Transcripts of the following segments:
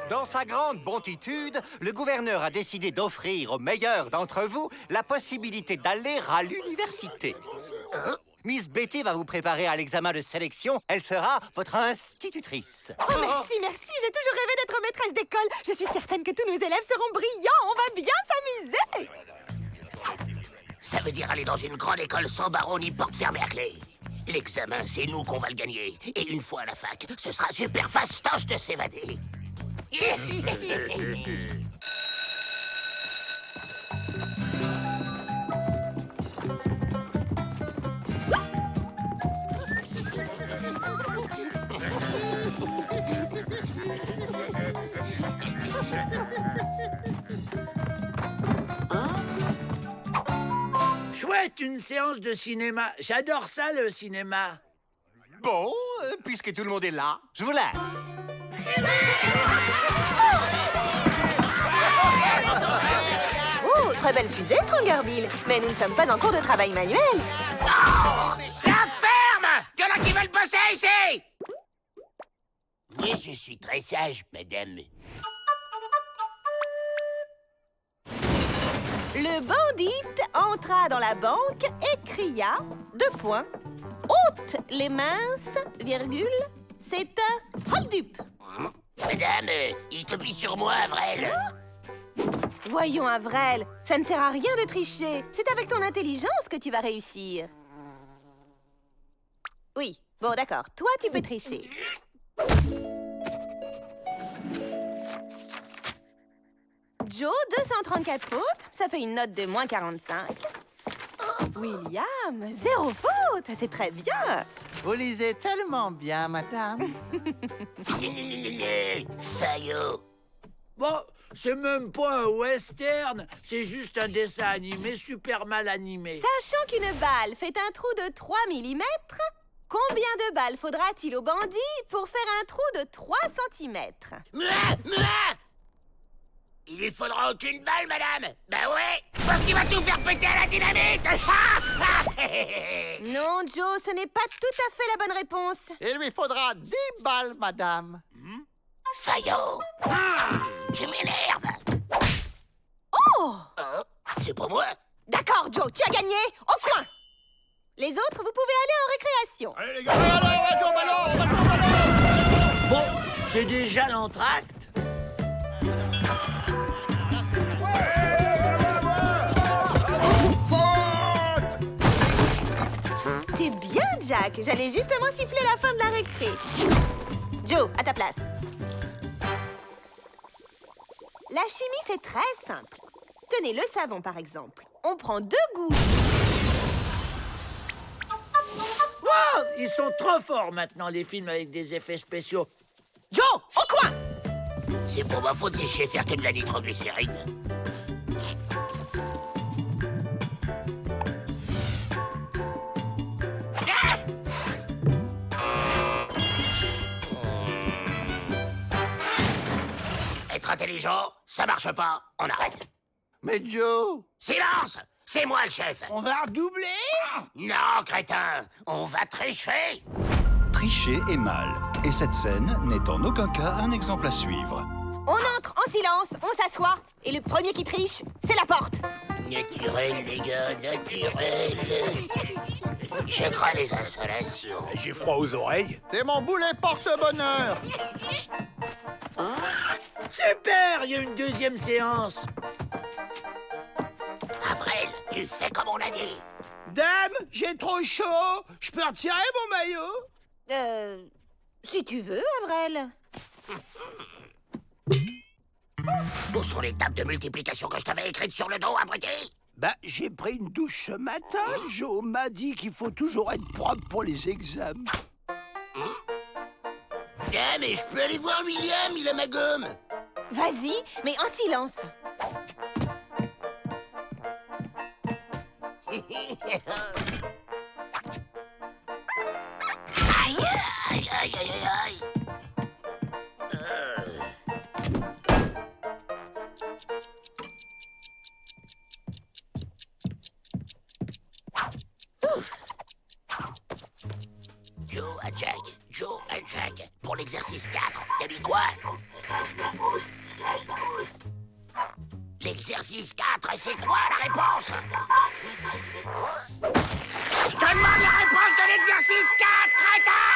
Dans sa grande bontitude, le gouverneur a décidé d'offrir aux meilleurs d'entre vous la possibilité d'aller à l'université. Miss Betty va vous préparer à l'examen de sélection. Elle sera votre institutrice. Oh, merci, merci. J'ai toujours rêvé d'être maîtresse d'école. Je suis certaine que tous nos élèves seront brillants. On va bien s'amuser. Ça veut dire aller dans une grande école sans barreau ni porte fermée à clé. L'examen, c'est nous qu'on va le gagner. Et une fois à la fac, ce sera super fastoche de s'évader. Chouette, une séance de cinéma. J'adore ça, le cinéma. Bon, puisque tout le monde est là, je vous laisse. Oh, très belle fusée, Strongerville. Mais nous ne sommes pas en cours de travail manuel. Oh, la ferme! Il y en a qui veulent bosser ici! Oui, je suis très sage, madame. Le bandit entra dans la banque et cria, : ôte les minces, virgule, c'est un hold-up. Madame, il copie sur moi, Avrel. Voyons, Avrel, ça ne sert à rien de tricher. C'est avec ton intelligence que tu vas réussir. Oui, bon, d'accord. Toi, tu peux tricher. Joe, 234 fautes. Ça fait une note de moins 45. William, 0 faute. C'est très bien. Vous lisez tellement bien, madame. Fayot. Bon, c'est même pas un western. C'est juste un dessin animé super mal animé. Sachant qu'une balle fait un trou de 3 mm, combien de balles faudra-t-il au bandit pour faire un trou de 3 cm? Il lui faudra aucune balle, madame. Ben ouais, parce qu'il va tout faire péter à la dynamite. Non, Joe, ce n'est pas tout à fait la bonne réponse. Il lui faudra 10 balles, madame. Fayot. Tu m'énerves. Oh! C'est pour moi. D'accord, Joe, tu as gagné. Au coin. Les autres, vous pouvez aller en récréation. Allez, les gars, on va jouer au ballon. Bon, c'est déjà l'entracte. Jack. J'allais justement siffler la fin de la récré. Joe, à ta place. La chimie, c'est très simple. Tenez, le savon, par exemple. On prend 2 gouttes. Wow, ils sont trop forts maintenant, les films avec des effets spéciaux. Joe, au coin! C'est pour ma faute si je sais faire que de la nitroglycérine. Être intelligent, ça marche pas. On arrête. Mais Joe, Silence! C'est moi le chef. on va redoubler? Non, crétin, on va tricher. Tricher est mal, et cette scène n'est en aucun cas un exemple à suivre. On entre en silence, on s'assoit. Et le premier qui triche, c'est la porte. Naturel, les gars, naturel. Je crains les insolations. J'ai froid aux oreilles. C'est mon boulet porte-bonheur. Super, il y a une deuxième séance. Avril, tu fais comme on a dit. Dame, j'ai trop chaud. Je peux retirer mon maillot? Si tu veux, Avril. Où sont les tables de multiplication que je t'avais écrites sur le dos, abruti? Bah, j'ai pris une douche ce matin. Joe m'a dit qu'il faut toujours être propre pour les examens. Ah, mais je peux aller voir William, il a ma gomme. Vas-y, mais en silence. Aïe, aïe, aïe, aïe, aïe. Joe à Jack, pour l'exercice 4, t'as dit quoi? L'exercice 4, c'est quoi la réponse? Je te demande la réponse de l'exercice 4, crétin!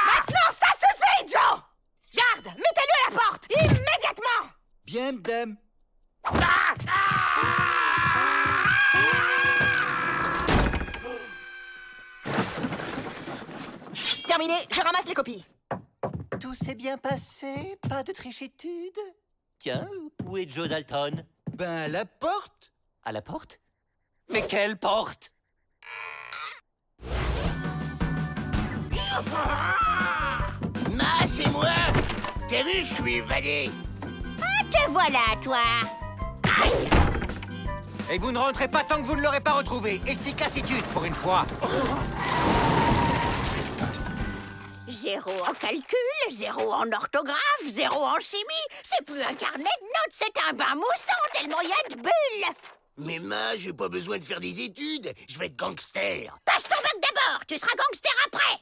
Maintenant, ça suffit, Joe! Garde, mettez-le à la porte, immédiatement! Bien, madame. Ah, Terminé, je ramasse les copies. Tout s'est bien passé? Pas de trichitude? Tiens, où est Joe Dalton? Ben, à la porte. À la porte? Mais quelle porte? Ma, c'est moi! T'as vu, je suis évadé! Te voilà, toi. Et vous ne rentrez pas tant que vous ne l'aurez pas retrouvé. Efficacitude, pour une fois. 0 en calcul, 0 en orthographe, 0 en chimie. C'est plus un carnet de notes, c'est un bain moussant tellement il y a de bulles. Mais ma, j'ai pas besoin de faire des études. Je vais être gangster. Passe ton bac d'abord, tu seras gangster après.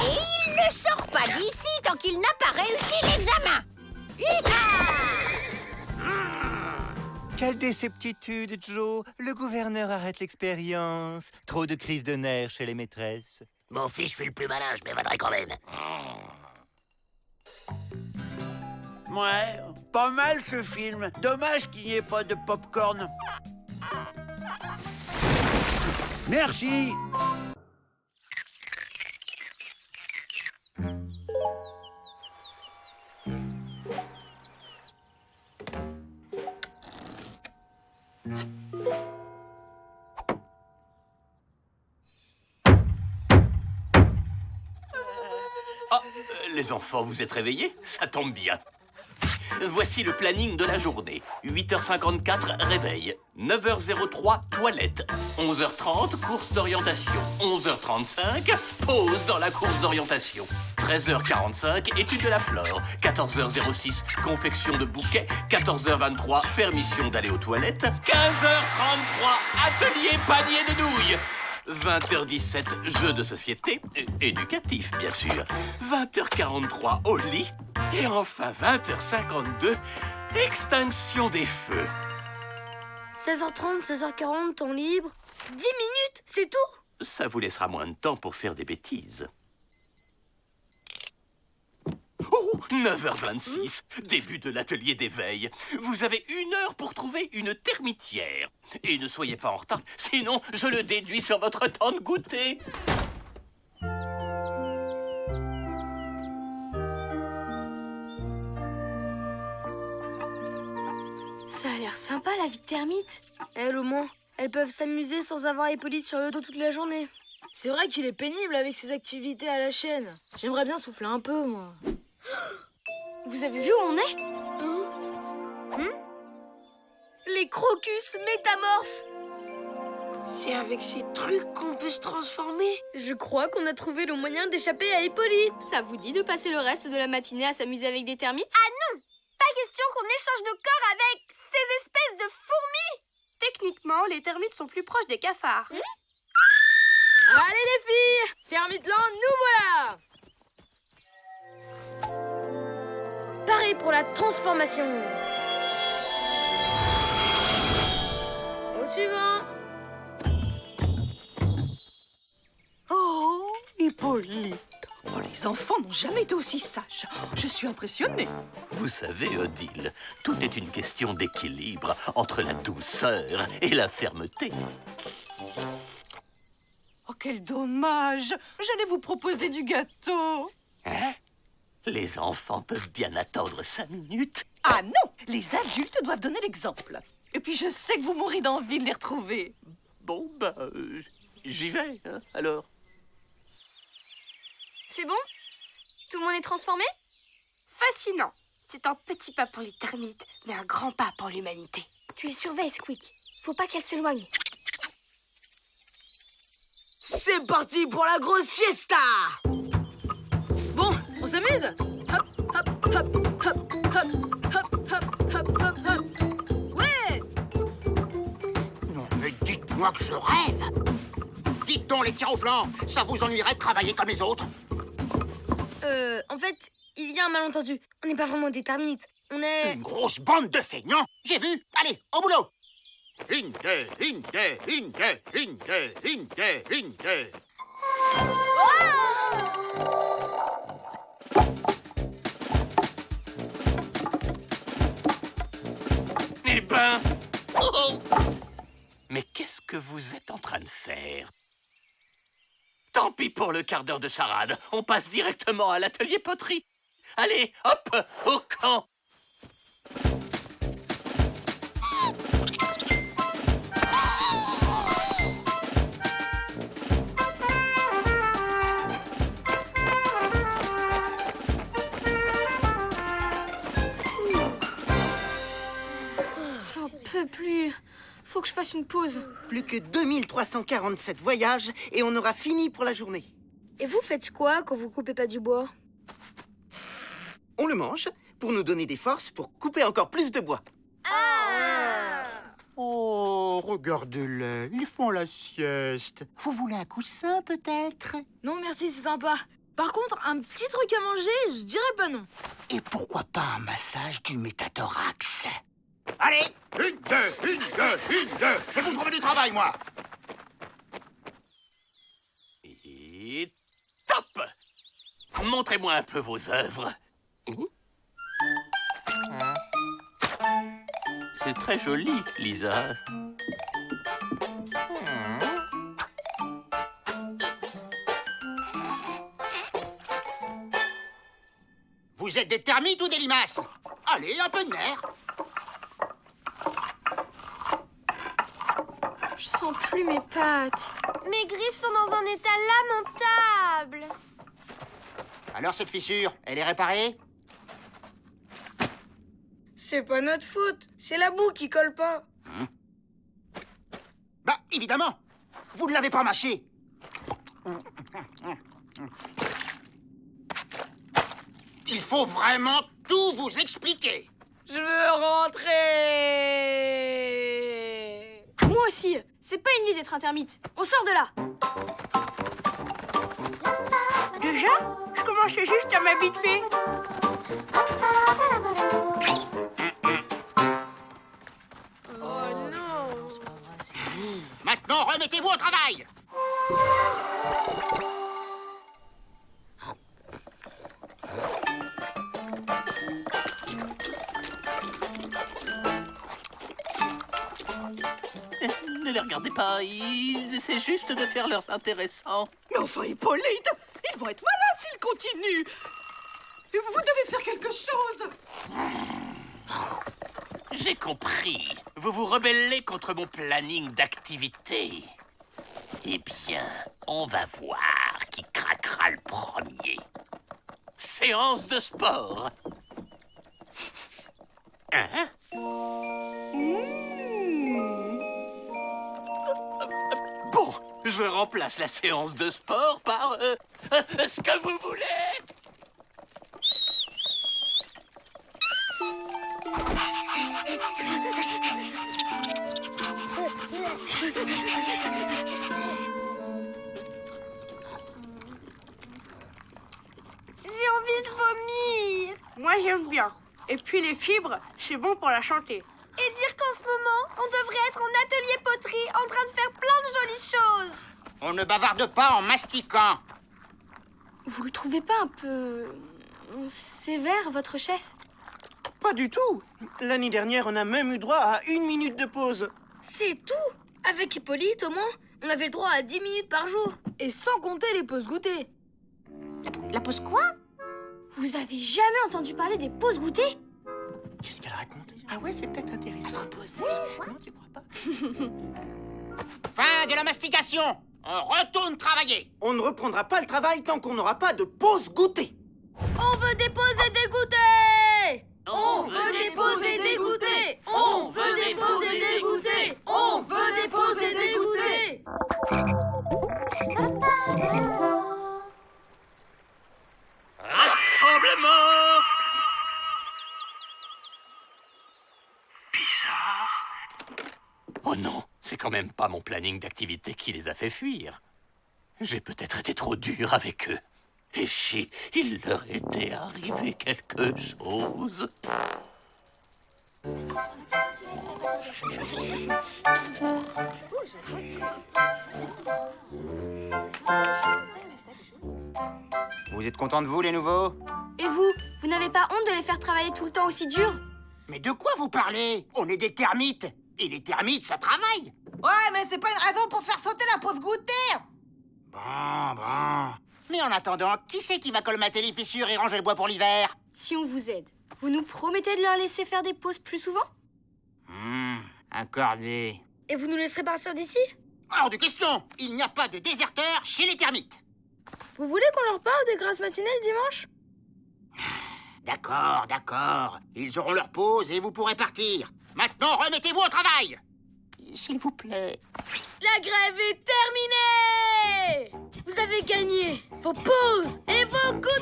Et il ne sort pas d'ici tant qu'il n'a pas réussi l'examen. Quelle déceptitude, Joe. Le gouverneur arrête l'expérience. Trop de crises de nerfs chez les maîtresses. Mon fils, je suis le plus malin, je m'évaderai quand même. Ouais, pas mal ce film. Dommage qu'il n'y ait pas de pop-corn. Merci. Les enfants, vous êtes réveillés? Ça tombe bien. Voici le planning de la journée. 8h54, réveil. 9h03, toilette. 11h30, course d'orientation. 11h35, pause dans la course d'orientation. 13h45, étude de la flore. 14h06, confection de bouquets. 14h23, permission d'aller aux toilettes. 15h33, atelier panier de nouilles. 20h17, jeu de société, éducatif bien sûr. 20h43, au lit. Et enfin 20h52, extinction des feux. 16h30, 16h40, temps libre. 10 minutes, c'est tout? Ça vous laissera moins de temps pour faire des bêtises. Oh, 9h26, début de l'atelier d'éveil. Vous avez 1 heure pour trouver une termitière. Et ne soyez pas en retard, sinon je le déduis sur votre temps de goûter. Ça a l'air sympa, la vie de termite. Elles, au moins, elles peuvent s'amuser sans avoir Hippolyte sur le dos toute la journée. C'est vrai qu'il est pénible avec ses activités à la chaîne. J'aimerais bien souffler un peu, moi. Vous avez vu où on est? Les crocus métamorphes. C'est avec ces trucs qu'on peut se transformer? Je crois qu'on a trouvé le moyen d'échapper à Hippolyte. Ça vous dit de passer le reste de la matinée à s'amuser avec des termites? Ah non! Pas question qu'on échange de corps avec ces espèces de fourmis! Techniquement, les termites sont plus proches des cafards. Allez les filles! Termiteland, nous voilà! Pareil pour la transformation. Au suivant. Oh, Hippolyte. Oh, les enfants n'ont jamais été aussi sages. Je suis impressionnée. Vous savez, Odile, tout est une question d'équilibre entre la douceur et la fermeté. Oh, quel dommage. J'allais vous proposer du gâteau. Hein? Les enfants peuvent bien attendre 5 minutes. Ah non, les adultes doivent donner l'exemple. Et puis je sais que vous mourrez d'envie de les retrouver. Bon, bah, j'y vais, hein, alors. C'est bon? Tout le monde est transformé? Fascinant. C'est un petit pas pour les termites, mais un grand pas pour l'humanité. Tu les surveilles, Squeak. Faut pas qu'elles s'éloignent. C'est parti pour la grosse fiesta! Bon, on s'amuse? Hop, hop, hop, hop, hop, hop, hop, hop, hop, hop. Ouais! Non, mais dites-moi que je rêve. Dites donc, les tirs au flanc, ça vous ennuierait de travailler comme les autres? En fait, il y a un malentendu. On n'est pas vraiment des termites. On est... Une grosse bande de feignants. J'ai vu. Allez, au boulot. Inge. Eh ben... Mais qu'est-ce que vous êtes en train de faire? Tant pis pour le quart d'heure de charade. On passe directement à l'atelier poterie. Allez, hop, au camp. J'en peux plus. Faut que je fasse une pause. Plus que 2347 voyages et on aura fini pour la journée. Et vous faites quoi quand vous coupez pas du bois? On le mange pour nous donner des forces pour couper encore plus de bois. Oh, regardez-les, ils font la sieste. Vous voulez un coussin, peut-être? Non, merci, c'est sympa. Par contre, un petit truc à manger, je dirais pas non. Et pourquoi pas un massage du métathorax? Allez, Inge. Je vais vous trouver du travail, moi. Et top! Montrez-moi un peu vos œuvres. C'est très joli, Lisa. Vous êtes des termites ou des limaces? Allez, un peu de nerf. Je sens plus mes pattes. Mes griffes sont dans un état lamentable. Alors, cette fissure, elle est réparée? C'est pas notre faute, c'est la boue qui colle pas. Bah, évidemment. Vous ne l'avez pas mâché. Il faut vraiment tout vous expliquer. Je veux rentrer. Moi aussi. C'est pas une vie d'être un termite. On sort de là. Déjà? Je commençais juste à m'habituer. Oh non. Maintenant, remettez-vous au travail. Ne les regardez pas, ils essaient juste de faire leurs intéressants. Mais enfin, Hippolyte, ils vont être malades s'ils continuent. Vous devez faire quelque chose. J'ai compris. Vous vous rebellez contre mon planning d'activité. Eh bien, on va voir qui craquera le premier. Séance de sport. Hein? Bon, je remplace la séance de sport par ce que vous voulez. J'ai envie de vomir. Moi, j'aime bien. Et puis les fibres, c'est bon pour la santé. Et dire qu'en ce moment, on devrait être en atelier poterie en train de faire plein de jolies choses. On ne bavarde pas en mastiquant. Vous le trouvez pas un peu sévère, votre chef? Pas du tout. L'année dernière, on a même eu droit à 1 minute de pause. C'est tout. Avec Hippolyte, au moins, on avait le droit à 10 minutes par jour. Et sans compter les pauses goûter. La pause quoi? Vous avez jamais entendu parler des pauses goûter? Qu'est-ce qu'elle raconte? Ah ouais, c'est peut-être intéressant. Non, tu crois pas? Fin de la mastication. On retourne travailler. On ne reprendra pas le travail tant qu'on n'aura pas de pause goûter. On veut des pauses et des goûters. On veut des pauses et des goûters. On veut des pauses et des goûters. On veut des pauses et des goûters. Rassemblement. Bizarre. Oh non, c'est quand même pas mon planning d'activité qui les a fait fuir. J'ai peut-être été trop dur avec eux. Et si il leur était arrivé quelque chose? Vous êtes contents de vous, les nouveaux? Et vous n'avez pas honte de les faire travailler tout le temps aussi dur? Mais de quoi vous parlez? On est des termites. Et les termites, ça travaille. Ouais, mais c'est pas une raison pour faire sauter la pause goûter. Bon. Mais en attendant, qui c'est qui va colmater les fissures et ranger le bois pour l'hiver? Si on vous aide, vous nous promettez de leur laisser faire des pauses plus souvent? Accordé. Et vous nous laisserez partir d'ici? Hors de question. Il n'y a pas de déserteurs chez les termites. Vous voulez qu'on leur parle des grasses matinées le dimanche? D'accord. Ils auront leur pause et vous pourrez partir. Maintenant, remettez-vous au travail. S'il vous plaît. La grève est terminée! Vous avez gagné vos pauses et vos goûters!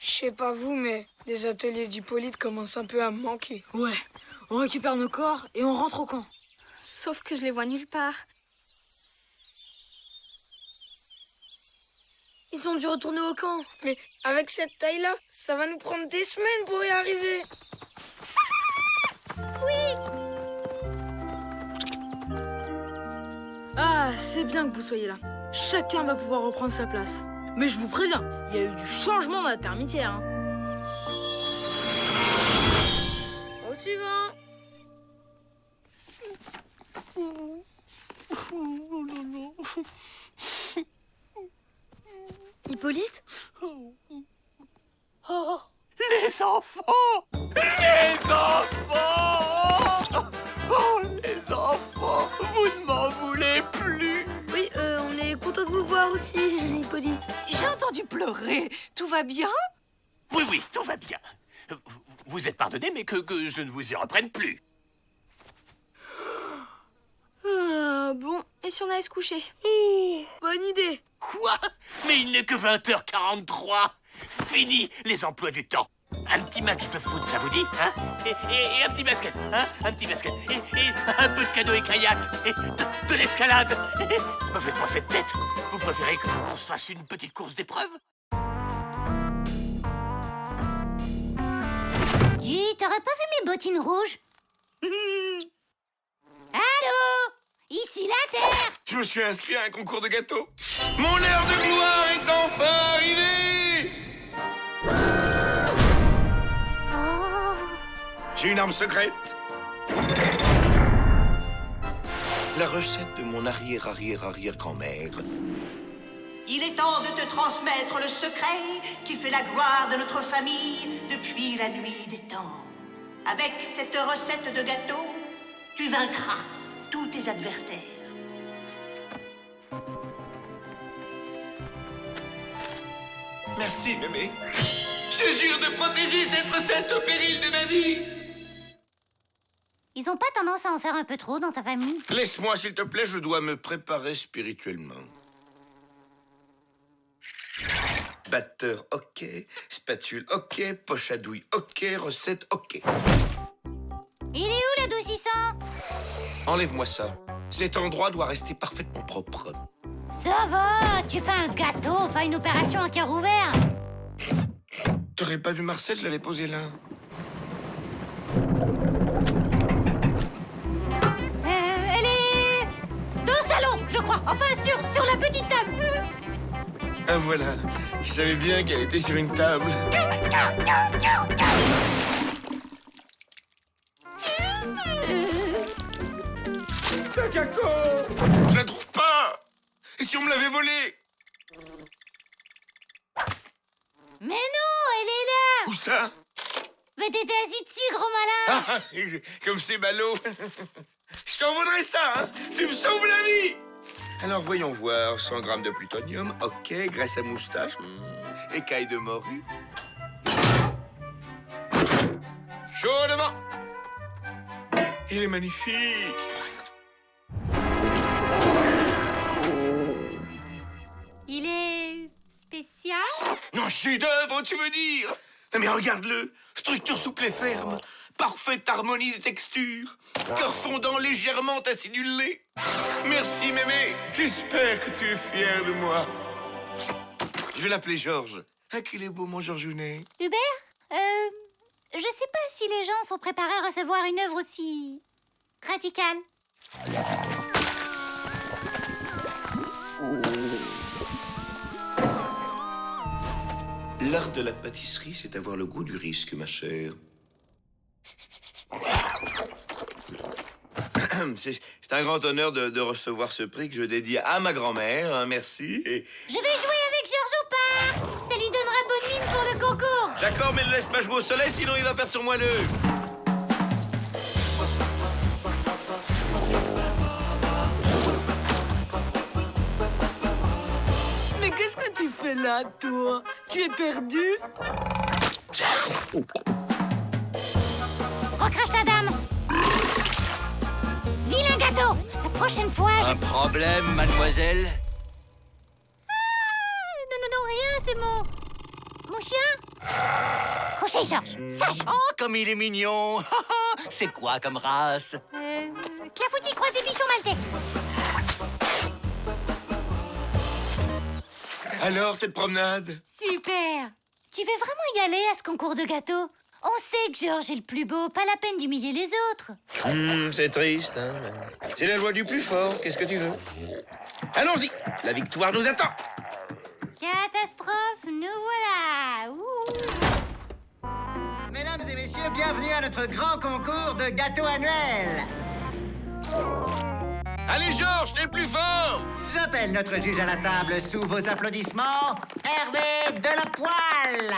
Je sais pas vous, mais les ateliers d'Hippolyte commencent un peu à me manquer. Ouais, on récupère nos corps et on rentre au camp. Sauf que je les vois nulle part. Ils sont dû retourner au camp. Mais avec cette taille-là, ça va nous prendre des semaines pour y arriver. Ah, c'est bien que vous soyez là. Chacun va pouvoir reprendre sa place. Mais je vous préviens, il y a eu du changement dans la termitière. Hein. Au suivant. Hippolyte? Oh, les enfants! Les enfants! Oh, les enfants! Vous ne m'en voulez plus! Oui, on est content de vous voir aussi, Hippolyte. J'ai entendu pleurer. Tout va bien? Oui, tout va bien. Vous êtes pardonné, mais que je ne vous y reprenne plus. Bon, et si on allait se coucher? Bonne idée. Quoi? Mais il n'est que 20h43. Fini les emplois du temps. Un petit match de foot, ça vous dit, hein? Et un petit basket, hein? Un petit basket. Et un peu de canoë kayak. Et de l'escalade. Me faites pas cette tête. Vous préférez qu'on se fasse une petite course d'épreuve? Dis, t'aurais pas vu mes bottines rouges? Allô? Ici la Terre! Je me suis inscrit à un concours de gâteaux. Mon heure de gloire est enfin arrivée! J'ai une arme secrète. La recette de mon arrière-arrière-arrière-grand-mère. Il est temps de te transmettre le secret qui fait la gloire de notre famille depuis la nuit des temps. Avec cette recette de gâteau, tu vaincras tous tes adversaires. Merci, mémé. Je jure de protéger cette recette au péril de ma vie. Ils ont pas tendance à en faire un peu trop dans ta famille? Laisse-moi, s'il te plaît, je dois me préparer spirituellement. Batteur, ok. Spatule, ok. Poche à douille, ok. Recette, ok. Il est où l'adoucissant? Enlève-moi ça. Cet endroit doit rester parfaitement propre. Ça va, tu fais un gâteau, pas une opération à cœur ouvert. T'aurais pas vu Marcel, je l'avais posé là. Elle est... dans le salon, je crois. Enfin, sur la petite table. Ah voilà, je savais bien qu'elle était sur une table. Kakako! Je la trouve pas! Et si on me l'avait volée? Mais non, elle est là! Où ça? Mais t'étais assis dessus, gros malin! Ah, comme c'est ballot! Je t'en voudrais ça, hein? Tu me sauves la vie! Alors voyons voir, 100 grammes de plutonium, ok, graisse à moustache, écailles de morue. Chaudement! Il est magnifique! Il est... spécial? Non, chef-d'œuvre, tu veux dire? Non mais regarde-le, structure souple et ferme, parfaite harmonie des textures, cœur fondant légèrement acidulé. Merci, mémé, j'espère que tu es fier de moi. Je vais l'appeler Georges. Ah, qu'il est beau, mon Georgounet. Hubert, je sais pas si les gens sont préparés à recevoir une œuvre aussi... radicale. L'art de la pâtisserie, c'est avoir le goût du risque, ma chère. C'est un grand honneur de recevoir ce prix que je dédie à ma grand-mère, hein, merci. Et... Je vais jouer avec Georges au parc. Ça lui donnera bonne mine pour le concours. D'accord, mais ne laisse pas jouer au soleil, sinon il va perdre sur moelleux. Mais qu'est-ce que tu fais là, toi? Tu es perdu? Recrache la dame. Vilain gâteau. La prochaine fois, Un problème, mademoiselle? Non, rien, c'est mon chien. Couchez, Georges, sage. Oh, comme il est mignon. C'est quoi comme race? Clafoutis croisé bichon maltais. Alors, cette promenade? Super. Tu veux vraiment y aller à ce concours de gâteaux? On sait que Georges est le plus beau, pas la peine d'humilier les autres. C'est triste, hein. C'est la loi du plus fort, qu'est-ce que tu veux? Allons-y, la victoire nous attend. Catastrophe, nous voilà. Ouh. Mesdames et messieurs, bienvenue à notre grand concours de gâteaux annuel. Allez, Georges, t'es plus fort! J'appelle notre juge à la table sous vos applaudissements, Hervé Delapoille.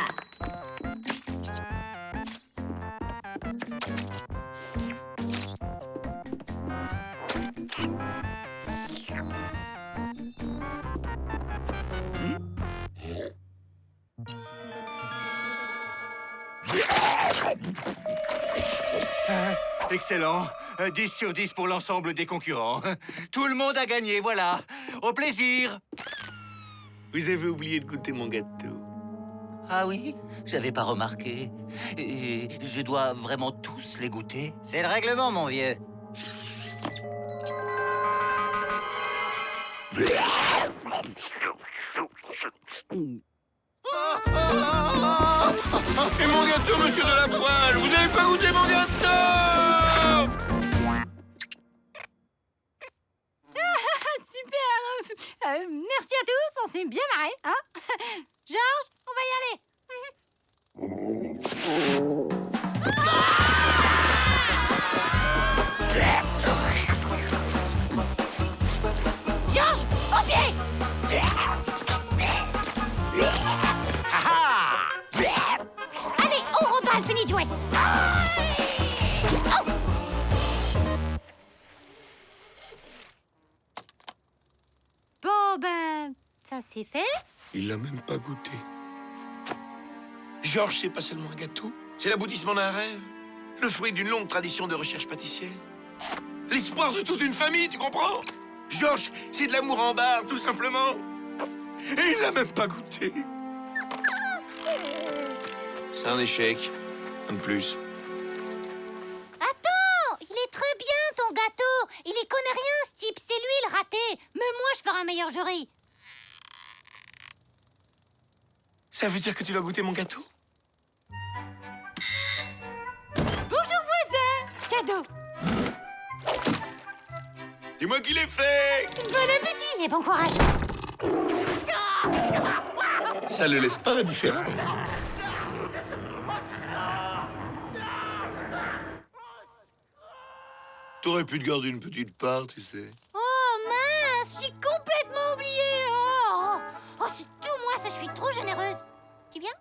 Excellent. 10 sur 10 pour l'ensemble des concurrents. Tout le monde a gagné, voilà. Au plaisir. Vous avez oublié de goûter mon gâteau. Ah oui? J'avais pas remarqué. Et je dois vraiment tous les goûter? C'est le règlement, mon vieux. Et mon gâteau, monsieur de la poêle! Vous n'avez pas goûté mon gâteau! Super. Merci à tous, on s'est bien marré, hein? Georges, on va y aller. Georges, au pied! Allez, on reparle, fini de jouer. Bon, ben, ça c'est fait. Il l'a même pas goûté. Georges, c'est pas seulement un gâteau, c'est l'aboutissement d'un rêve, le fruit d'une longue tradition de recherche pâtissière. L'espoir de toute une famille, tu comprends? Georges, c'est de l'amour en barre, tout simplement. Et il l'a même pas goûté. C'est un échec, un de plus. Attends, il est très bien ton gâteau. Il y connaît rien, ce type, c'est lui le raté. Même moi, je ferai un meilleur jury. Ça veut dire que tu vas goûter mon gâteau? Bonjour voisin, cadeau. C'est moi qui l'ai fait! Bon appétit et bon courage. Ça le laisse pas indifférent. T'aurais pu te garder une petite part, tu sais. Oh mince, j'ai complètement oublié. Oh, c'est tout moi, ça, je suis trop généreuse. Tu viens?